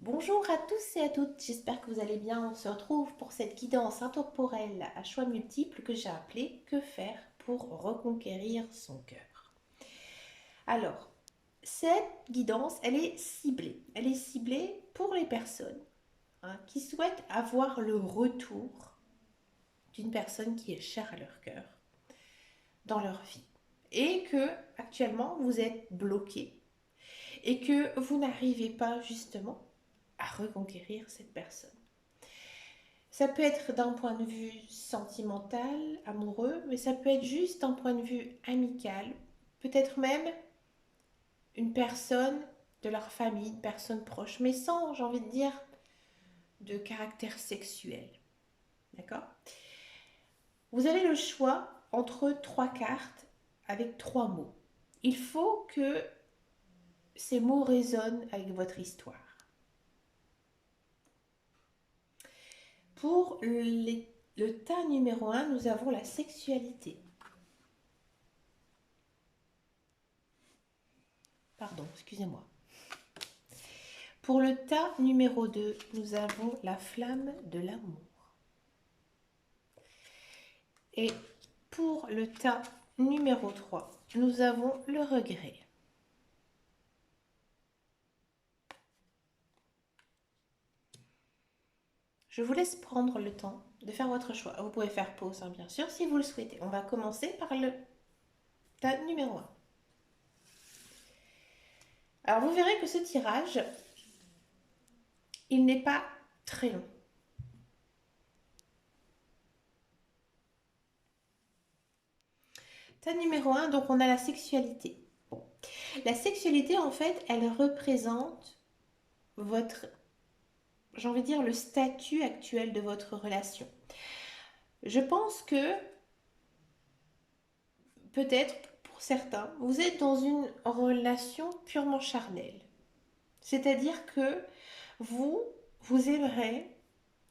Bonjour à tous et à toutes, j'espère que vous allez bien. On se retrouve pour cette guidance intemporelle à choix multiples que j'ai appelée Que faire pour reconquérir son cœur. Alors, cette guidance, elle est ciblée. Elle est ciblée pour les personnes qui souhaitent avoir le retour d'une personne qui est chère à leur cœur dans leur vie. Et que actuellement vous êtes bloqué et que vous n'arrivez pas justement à reconquérir cette personne. Ça peut être d'un point de vue sentimental, amoureux, mais ça peut être juste d'un point de vue amical, peut-être même une personne de leur famille, une personne proche, mais sans, j'ai envie de dire, de caractère sexuel. D'accord? Vous avez le choix entre trois cartes avec trois mots. Il faut que ces mots résonnent avec votre histoire. Pour le tas numéro un, nous avons la sexualité. Pardon, excusez-moi. Pour le tas numéro 2, nous avons la flamme de l'amour. Et pour le tas numéro 3, nous avons le regret. Je vous laisse prendre le temps de faire votre choix. Vous pouvez faire pause, bien sûr, si vous le souhaitez. On va commencer par le tas numéro 1. Alors, vous verrez que ce tirage, il n'est pas très long. Tas numéro 1, donc on a la sexualité. Bon. La sexualité, en fait, elle représente votre, j'ai envie de dire, le statut actuel de votre relation. Je pense que peut-être pour certains, vous êtes dans une relation purement charnelle. C'est-à-dire que vous aimerez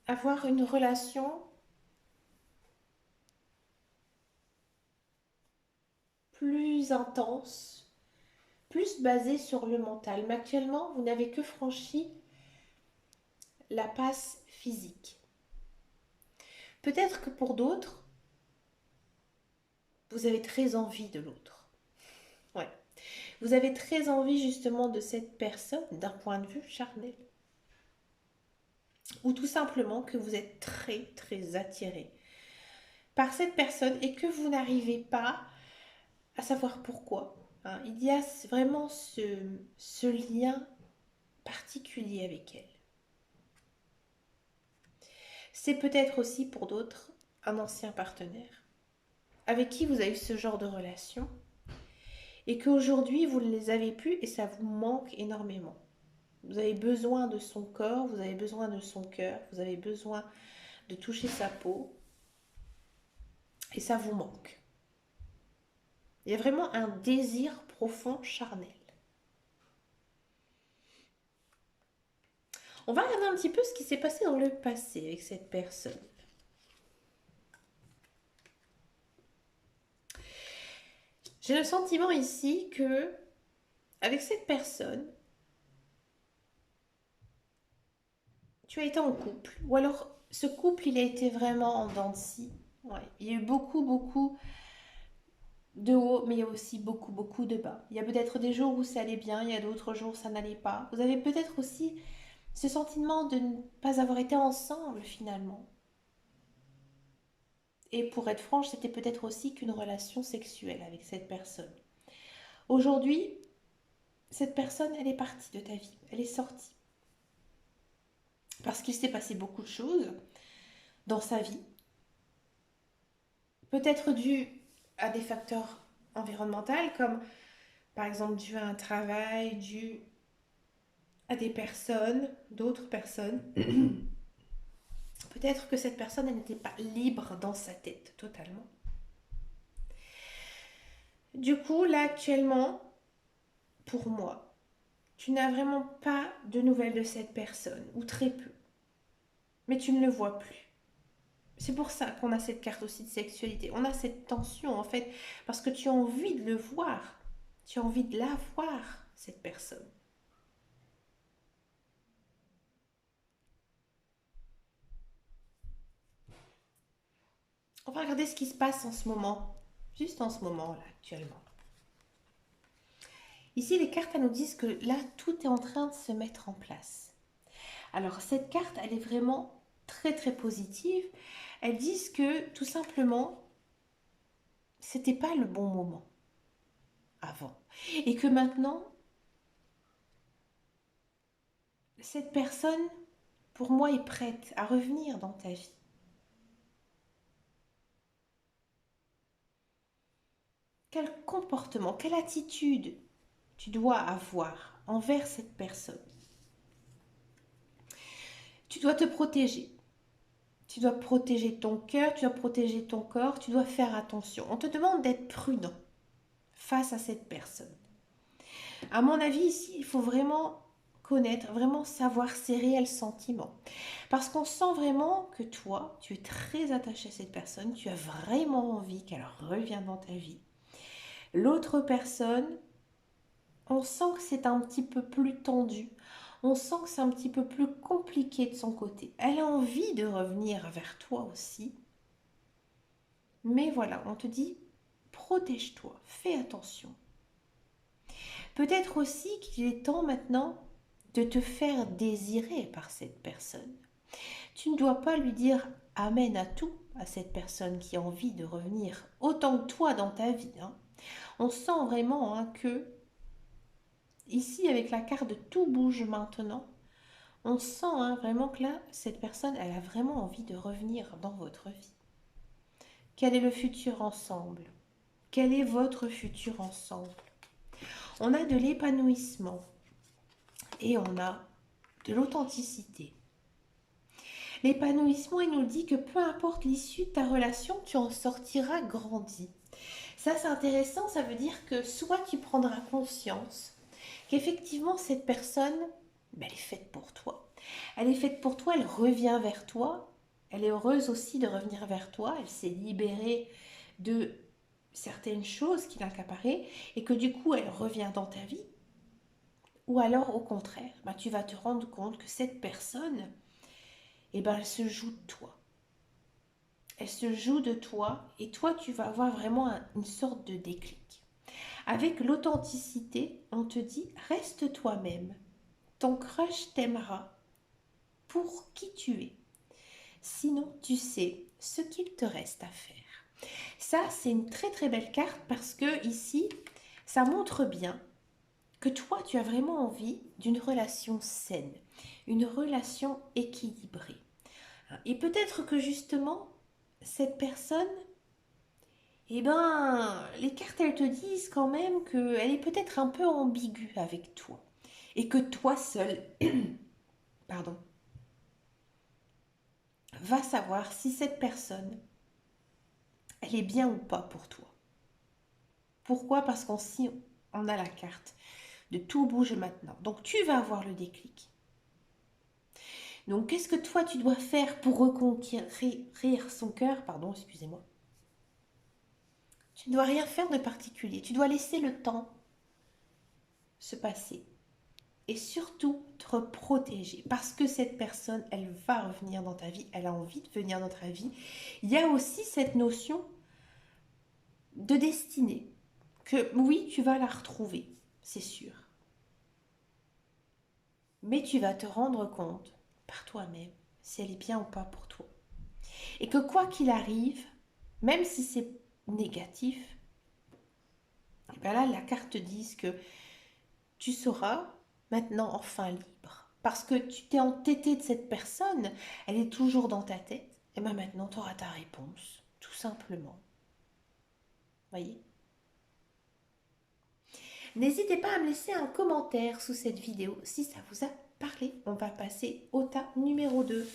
avoir une relation plus intense, plus basée sur le mental. Mais actuellement, vous n'avez que franchi la passe physique. Peut-être que pour d'autres, vous avez très envie de l'autre. Ouais. Vous avez très envie justement de cette personne d'un point de vue charnel. Ou tout simplement que vous êtes très très attiré par cette personne et que vous n'arrivez pas à savoir pourquoi. Il y a vraiment ce lien particulier avec elle. C'est peut-être aussi pour d'autres un ancien partenaire avec qui vous avez eu ce genre de relation et qu'aujourd'hui vous ne les avez plus et ça vous manque énormément. Vous avez besoin de son corps, vous avez besoin de son cœur, vous avez besoin de toucher sa peau et ça vous manque. Il y a vraiment un désir profond charnel. On va regarder un petit peu ce qui s'est passé dans le passé avec cette personne. J'ai le sentiment ici que avec cette personne, tu as été en couple. Ou alors ce couple, il a été vraiment en dents de scie. Ouais. Il y a eu beaucoup de hauts, mais il y a aussi beaucoup de bas. Il y a peut-être des jours où ça allait bien, il y a d'autres jours où ça n'allait pas. Vous avez peut-être aussi ce sentiment de ne pas avoir été ensemble finalement. Et pour être franche, c'était peut-être aussi qu'une relation sexuelle avec cette personne. Aujourd'hui, cette personne, elle est partie de ta vie, elle est sortie. Parce qu'il s'est passé beaucoup de choses dans sa vie. Peut-être dû à des facteurs environnementaux, comme par exemple dû à un travail, dû à des personnes, d'autres personnes. Peut-être que cette personne, elle n'était pas libre dans sa tête totalement. Du coup, là actuellement, pour moi, tu n'as vraiment pas de nouvelles de cette personne, ou très peu. Mais tu ne le vois plus. C'est pour ça qu'on a cette carte aussi de sexualité. On a cette tension en fait, parce que tu as envie de le voir. Tu as envie de la voir, cette personne. On va regarder ce qui se passe en ce moment, juste en ce moment là, actuellement. Ici, les cartes, elles nous disent que là, tout est en train de se mettre en place. Alors, cette carte, elle est vraiment très, très positive. Elles disent que, tout simplement, c'était pas le bon moment avant. Et que maintenant, cette personne, pour moi, est prête à revenir dans ta vie. Quel comportement, quelle attitude tu dois avoir envers cette personne? Tu dois te protéger. Tu dois protéger ton cœur, tu dois protéger ton corps, tu dois faire attention. On te demande d'être prudent face à cette personne. À mon avis, ici, il faut vraiment connaître, vraiment savoir ses réels sentiments. Parce qu'on sent vraiment que toi, tu es très attaché à cette personne, tu as vraiment envie qu'elle revienne dans ta vie. L'autre personne, on sent que c'est un petit peu plus tendu, on sent que c'est un petit peu plus compliqué de son côté. Elle a envie de revenir vers toi aussi. Mais voilà, on te dit, protège-toi, fais attention. Peut-être aussi qu'il est temps maintenant de te faire désirer par cette personne. Tu ne dois pas lui dire amen à tout à cette personne qui a envie de revenir autant que toi dans ta vie. On sent vraiment que ici avec la carte de tout bouge maintenant, on sent vraiment que là, cette personne, elle a vraiment envie de revenir dans votre vie. Quel est le futur ensemble? Quel est votre futur ensemble? On a de l'épanouissement et on a de l'authenticité. L'épanouissement, il nous dit que peu importe l'issue de ta relation, tu en sortiras grandi. Ça, c'est intéressant, ça veut dire que soit tu prendras conscience qu'effectivement, cette personne, elle est faite pour toi. Elle est faite pour toi, elle revient vers toi. Elle est heureuse aussi de revenir vers toi. Elle s'est libérée de certaines choses qui l'accaparaient et que du coup, elle revient dans ta vie. Ou alors, au contraire, tu vas te rendre compte que cette personne, elle se joue de toi. Elle se joue de toi et toi, tu vas avoir vraiment une sorte de déclic. Avec l'authenticité, on te dit, reste toi-même. Ton crush t'aimera pour qui tu es. Sinon, tu sais ce qu'il te reste à faire. Ça, c'est une très très belle carte parce que ici, ça montre bien que toi, tu as vraiment envie d'une relation saine, une relation équilibrée. Et peut-être que justement, cette personne, les cartes, elles te disent quand même qu'elle est peut-être un peu ambiguë avec toi. Et que toi seul, pardon, va savoir si cette personne, elle est bien ou pas pour toi. Pourquoi? Parce qu'ici, on a la carte de tout bouge maintenant. Donc, tu vas avoir le déclic. Donc, qu'est-ce que toi, tu dois faire pour reconquérir son cœur? Pardon, excusez-moi. Tu ne dois rien faire de particulier. Tu dois laisser le temps se passer. Et surtout, te protéger. Parce que cette personne, elle va revenir dans ta vie. Elle a envie de venir dans ta vie. Il y a aussi cette notion de destinée. Que oui, tu vas la retrouver, c'est sûr. Mais tu vas te rendre compte par toi-même si elle est bien ou pas pour toi. Et que quoi qu'il arrive, même si c'est négatif, là, la carte te dit que tu seras maintenant enfin libre. Parce que tu t'es entêté de cette personne, elle est toujours dans ta tête, et maintenant tu auras ta réponse, tout simplement. Voyez? N'hésitez pas à me laisser un commentaire sous cette vidéo si ça vous a parlé. On va passer au tas numéro 2.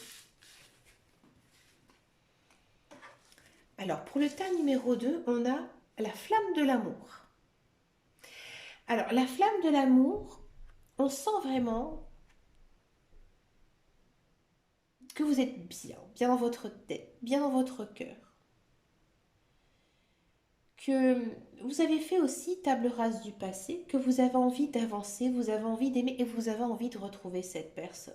Alors, pour le tas numéro 2, on a la flamme de l'amour. Alors, la flamme de l'amour, on sent vraiment que vous êtes bien dans votre tête, bien dans votre cœur. Que vous avez fait aussi table rase du passé, que vous avez envie d'avancer, vous avez envie d'aimer et vous avez envie de retrouver cette personne.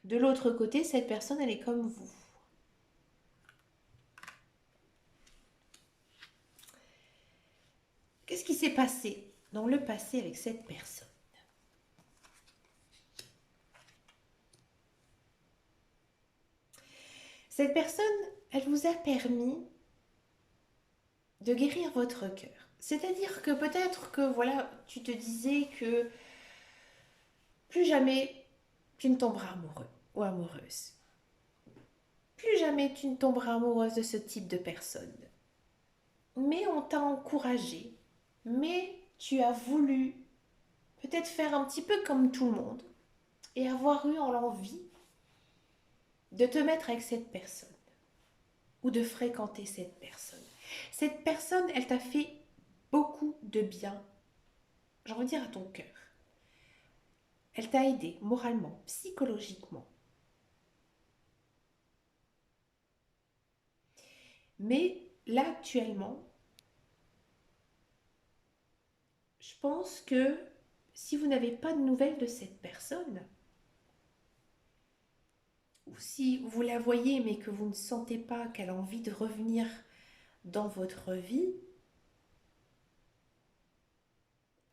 De l'autre côté, cette personne, elle est comme vous. Qu'est-ce qui s'est passé dans le passé avec cette personne? Cette personne, elle vous a permis de guérir votre cœur. C'est-à-dire que peut-être que voilà, tu te disais que plus jamais tu ne tomberas amoureux ou amoureuse. Plus jamais tu ne tomberas amoureuse de ce type de personne. Mais on t'a encouragé. Mais tu as voulu peut-être faire un petit peu comme tout le monde et avoir eu l'envie de te mettre avec cette personne ou de fréquenter cette personne. Cette personne, elle t'a fait beaucoup de bien, j'ai envie de dire à ton cœur. Elle t'a aidé moralement, psychologiquement. Mais là, actuellement, je pense que si vous n'avez pas de nouvelles de cette personne, ou si vous la voyez mais que vous ne sentez pas qu'elle a envie de revenir dans votre vie,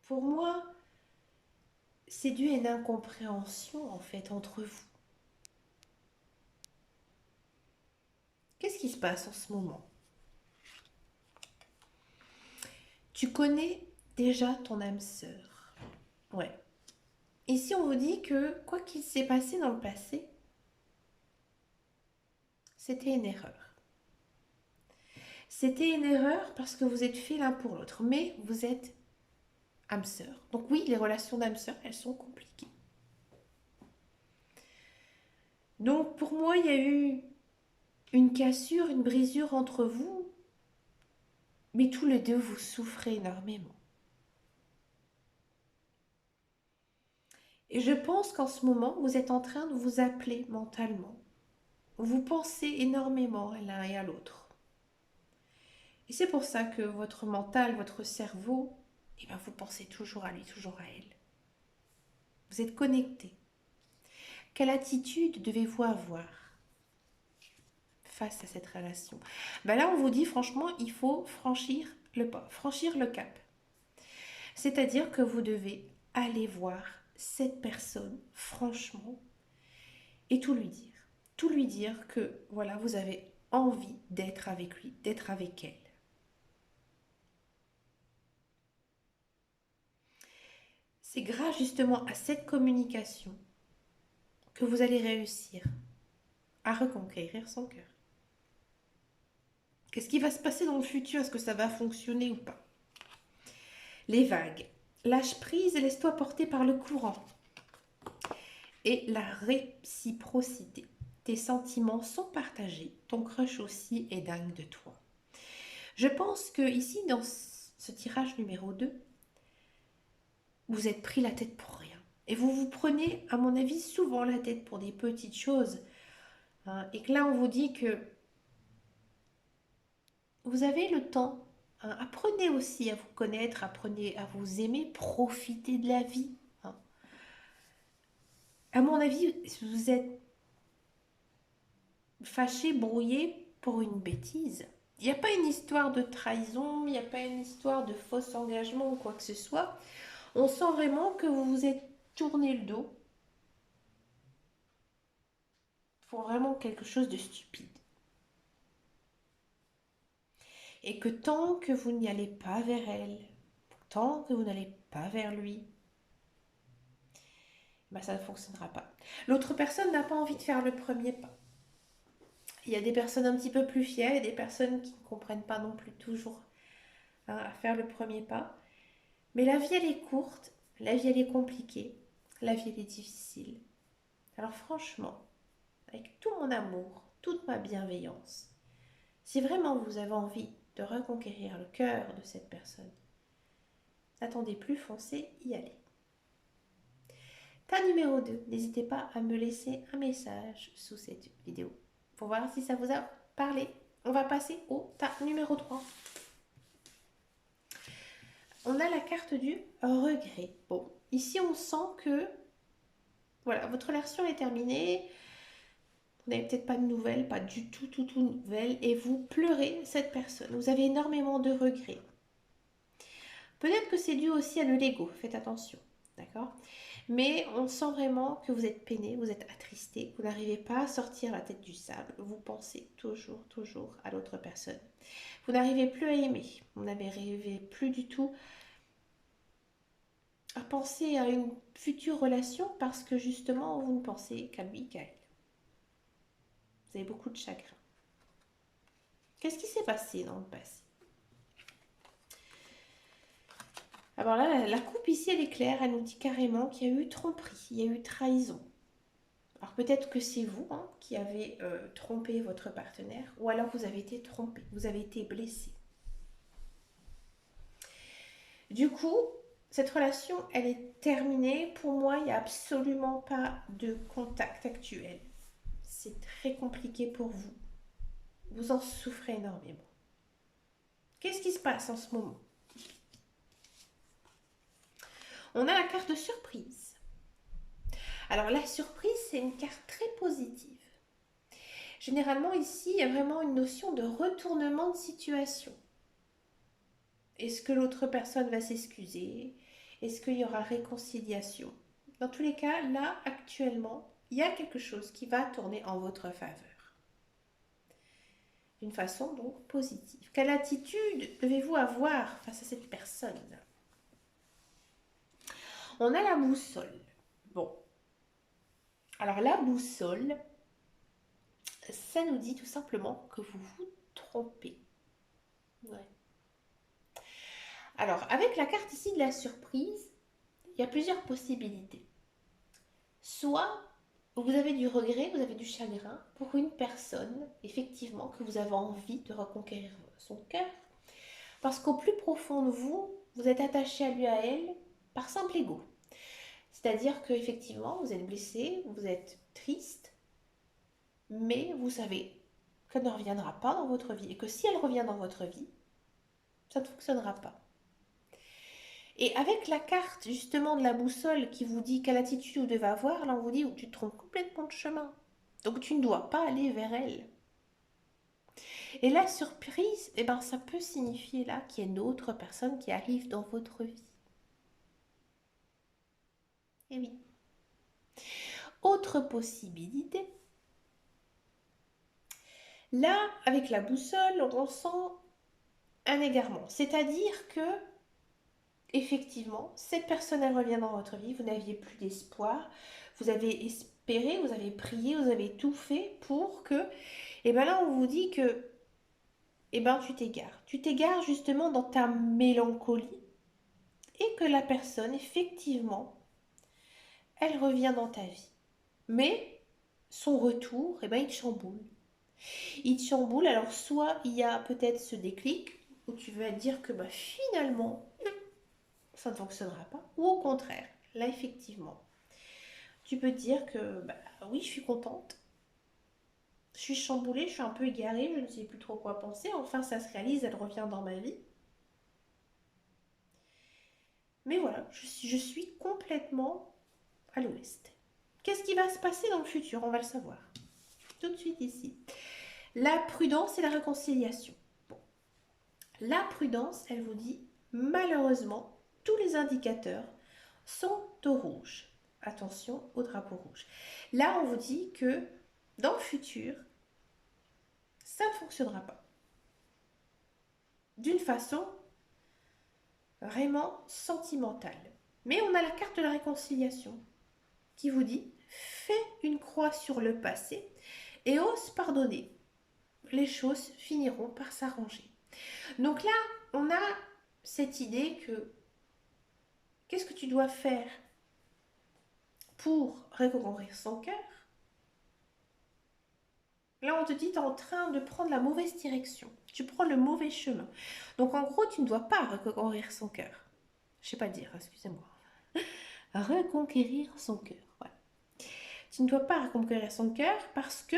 pour moi, c'est dû à une incompréhension en fait entre vous. Qu'est-ce qui se passe en ce moment? Tu connais déjà ton âme sœur. Ouais. Ici, on vous dit que quoi qu'il s'est passé dans le passé, c'était une erreur. C'était une erreur parce que vous êtes faits l'un pour l'autre, mais vous êtes âme sœur. Donc oui, les relations d'âme sœur, elles sont compliquées. Donc pour moi, il y a eu une cassure, une brisure entre vous, mais tous les deux, vous souffrez énormément. Et je pense qu'en ce moment, vous êtes en train de vous appeler mentalement. Vous pensez énormément à l'un et à l'autre. Et c'est pour ça que votre mental, votre cerveau, eh bien, vous pensez toujours à lui, toujours à elle. Vous êtes connecté. Quelle attitude devez-vous avoir face à cette relation? Ben là, on vous dit franchement, il faut franchir le pas, franchir le cap. C'est-à-dire que vous devez aller voir cette personne, franchement, et tout lui dire. Tout lui dire que, voilà, vous avez envie d'être avec lui, d'être avec elle. C'est grâce justement à cette communication que vous allez réussir à reconquérir son cœur. Qu'est-ce qui va se passer dans le futur? Est-ce que ça va fonctionner ou pas? Les vagues. Lâche prise et laisse-toi porter par le courant. Et la réciprocité. Tes sentiments sont partagés. Ton crush aussi est dingue de toi. Je pense que ici, dans ce tirage numéro 2, vous êtes pris la tête pour rien. Et vous vous prenez, à mon avis, souvent la tête pour des petites choses. Hein, et que là, on vous dit que vous avez le temps. Hein, apprenez aussi à vous connaître, apprenez à vous aimer, profitez de la vie. Hein. À mon avis, vous êtes fâché, brouillé pour une bêtise. Il n'y a pas une histoire de trahison, il n'y a pas une histoire de faux engagement ou quoi que ce soit. On sent vraiment que vous vous êtes tourné le dos pour vraiment quelque chose de stupide. Et que tant que vous n'y allez pas vers elle, tant que vous n'allez pas vers lui, ben ça ne fonctionnera pas. L'autre personne n'a pas envie de faire le premier pas. Il y a des personnes un petit peu plus fières et des personnes qui ne comprennent pas non plus toujours à faire le premier pas. Mais la vie, elle est courte, la vie, elle est compliquée, la vie, elle est difficile. Alors franchement, avec tout mon amour, toute ma bienveillance, si vraiment vous avez envie de reconquérir le cœur de cette personne, n'attendez plus, foncez, y allez. Tas numéro 2, n'hésitez pas à me laisser un message sous cette vidéo pour voir si ça vous a parlé. On va passer au tas numéro 3. On a la carte du regret. Bon, ici on sent que voilà, votre relation est terminée. Vous n'avez peut-être pas de nouvelles, pas du tout de nouvelles, et vous pleurez cette personne. Vous avez énormément de regrets. Peut-être que c'est dû aussi à de l'ego, faites attention, d'accord? Mais on sent vraiment que vous êtes peiné, vous êtes attristé, vous n'arrivez pas à sortir la tête du sable, vous pensez toujours, toujours à l'autre personne. Vous n'arrivez plus à aimer, vous n'arrivez plus du tout à penser à une future relation parce que justement vous ne pensez qu'à lui, qu'à elle. Vous avez beaucoup de chagrin. Qu'est-ce qui s'est passé dans le passé? Alors là, la coupe ici, elle est claire, elle nous dit carrément qu'il y a eu tromperie, il y a eu trahison. Alors peut-être que c'est vous qui avez trompé votre partenaire, ou alors vous avez été trompé, vous avez été blessé. Du coup, cette relation, elle est terminée. Pour moi, il n'y a absolument pas de contact actuel. C'est très compliqué pour vous. Vous en souffrez énormément. Qu'est-ce qui se passe en ce moment? On a la carte de surprise. Alors la surprise, c'est une carte très positive. Généralement ici, il y a vraiment une notion de retournement de situation. Est-ce que l'autre personne va s'excuser? Est-ce qu'il y aura réconciliation? Dans tous les cas, là, actuellement, il y a quelque chose qui va tourner en votre faveur. D'une façon donc positive. Quelle attitude devez-vous avoir face à cette personne? On a la boussole. Bon. Alors la boussole, ça nous dit tout simplement que vous vous trompez. Ouais. Alors, avec la carte ici de la surprise, il y a plusieurs possibilités. Soit vous avez du regret, vous avez du chagrin pour une personne, effectivement, que vous avez envie de reconquérir son cœur. Parce qu'au plus profond de vous, vous êtes attaché à lui, à elle, par simple ego. C'est-à-dire qu'effectivement, vous êtes blessé, vous êtes triste, mais vous savez qu'elle ne reviendra pas dans votre vie. Et que si elle revient dans votre vie, ça ne fonctionnera pas. Et avec la carte justement de la boussole qui vous dit quelle attitude vous devez avoir, là on vous dit où tu te trompes complètement de chemin. Donc tu ne dois pas aller vers elle. Et la surprise, eh ben, ça peut signifier là qu'il y a une autre personne qui arrive dans votre vie. Et oui. Autre possibilité. Là, avec la boussole, on sent un égarement. C'est-à-dire que, effectivement, cette personne, elle revient dans votre vie, vous n'aviez plus d'espoir, vous avez espéré, vous avez prié, vous avez tout fait pour que, et bien là, on vous dit que, eh ben, tu t'égares. Tu t'égares justement dans ta mélancolie et que la personne, effectivement, elle revient dans ta vie. Mais son retour, eh ben, il te chamboule. Il te chamboule, alors soit il y a peut-être ce déclic où tu vas dire que bah, finalement, ça ne fonctionnera pas. Ou au contraire, là effectivement, tu peux te dire que bah, oui, je suis contente. Je suis chamboulée, je suis un peu égarée, je ne sais plus trop quoi penser. Enfin, ça se réalise, elle revient dans ma vie. Mais voilà, je suis complètement à l'ouest. Qu'est-ce qui va se passer dans le futur? On va le savoir. Tout de suite ici. La prudence et la réconciliation. Bon. La prudence, elle vous dit, malheureusement, tous les indicateurs sont au rouge. Attention au drapeau rouge. Là, on vous dit que dans le futur, ça ne fonctionnera pas. D'une façon vraiment sentimentale. Mais on a la carte de la réconciliation qui vous dit, fais une croix sur le passé et ose pardonner. Les choses finiront par s'arranger. Donc là, on a cette idée que qu'est-ce que tu dois faire pour reconquérir son cœur? Là, on te dit, tu es en train de prendre la mauvaise direction. Tu prends le mauvais chemin. Donc, en gros, tu ne dois pas reconquérir son cœur. Je ne sais pas dire, excusez-moi. Reconquérir son cœur, voilà. Tu ne dois pas reconquérir son cœur parce que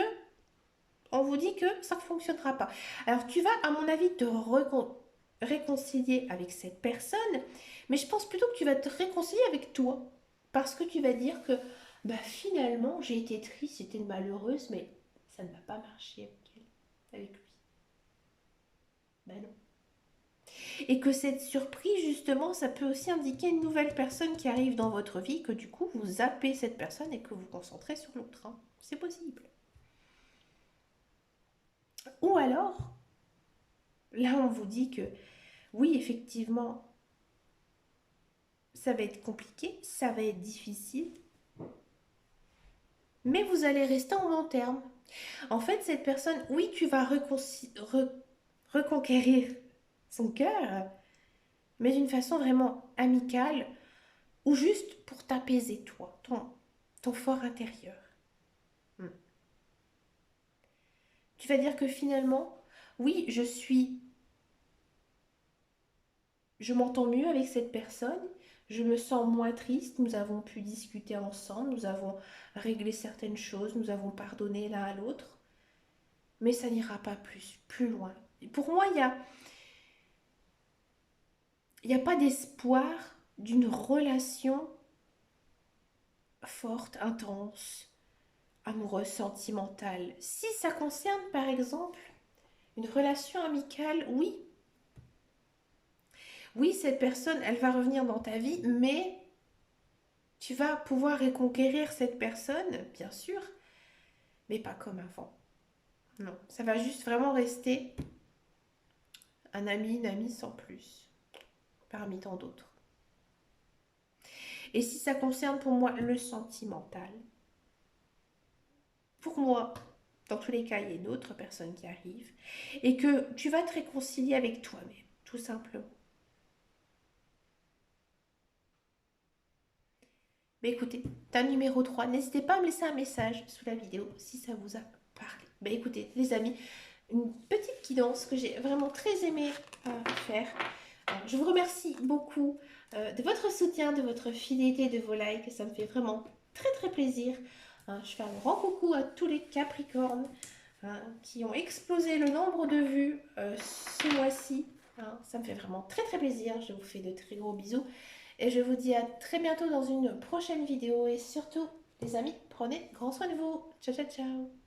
on vous dit que ça ne fonctionnera pas. Alors, tu vas, à mon avis, te réconcilier avec cette personne, mais je pense plutôt que tu vas te réconcilier avec toi. Parce que tu vas dire que bah, finalement, j'ai été triste, j'étais une malheureuse, mais ça ne va pas marcher avec elle, avec lui. Ben non. Et que cette surprise, justement, ça peut aussi indiquer une nouvelle personne qui arrive dans votre vie, que du coup, vous zappez cette personne et que vous vous concentrez sur l'autre. Hein. C'est possible. Ou alors, là, on vous dit que oui, effectivement, ça va être compliqué, ça va être difficile, mais vous allez rester en bon terme. En fait, cette personne, oui, tu vas reconquérir son cœur, mais d'une façon vraiment amicale ou juste pour t'apaiser, toi, ton fort intérieur. Hmm. Tu vas dire que finalement, oui, je m'entends mieux avec cette personne, je me sens moins triste, nous avons pu discuter ensemble, nous avons réglé certaines choses, nous avons pardonné l'un à l'autre, mais ça n'ira pas plus loin. Pour moi, il y a pas d'espoir d'une relation forte, intense, amoureuse, sentimentale. Si ça concerne par exemple une relation amicale, oui, oui, cette personne, elle va revenir dans ta vie, mais tu vas pouvoir reconquérir cette personne, bien sûr, mais pas comme avant. Non, ça va juste vraiment rester un ami, une amie sans plus, parmi tant d'autres. Et si ça concerne pour moi le sentimental, pour moi, dans tous les cas, il y a une autre personne qui arrive et que tu vas te réconcilier avec toi-même, tout simplement. Mais écoutez, t'as le numéro 3. N'hésitez pas à me laisser un message sous la vidéo si ça vous a parlé. Bah écoutez, les amis, une petite guidance que j'ai vraiment très aimé faire. Je vous remercie beaucoup de votre soutien, de votre fidélité, de vos likes. Ça me fait vraiment très très plaisir. Je fais un grand coucou à tous les Capricornes qui ont explosé le nombre de vues ce mois-ci. Ça me fait vraiment très très plaisir. Je vous fais de très gros bisous. Et je vous dis à très bientôt dans une prochaine vidéo. Et surtout, les amis, prenez grand soin de vous. Ciao, ciao, ciao.